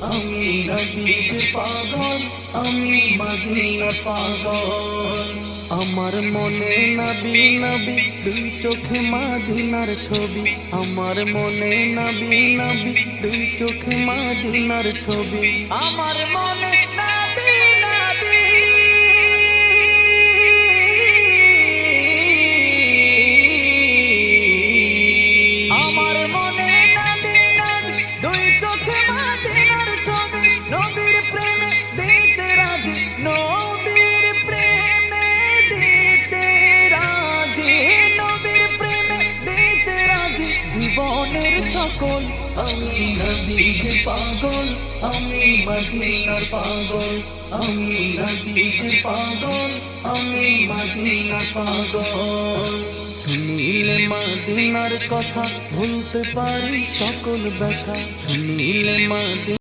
আমি নবীর পাগল, আমি মদিনার পাগল। আমার মনে নবী নবী, দুই চোখে মদিনার ছবি। আমার মনে নবী নবী, দুই চোখে মদিনার ছবি। আমার মনে নবী নবী, আমার মনে নবী নবী, দুই চোখে মদিনার ছবি। নবীর প্রেমে দিতে রাজি, নবীর প্রেমে দিতে রাজি, নবীর প্রেমে দিতে রাজি জীবনের সকল। আমি নবীর পাগল, আমি মদিনার পাগল। আমি নবীর পাগল, আমি মদিনার পাগল। শুনিলে মদিনার কথা ভুলতে পারি সকল ব্যথা। শুনিলে মদিনার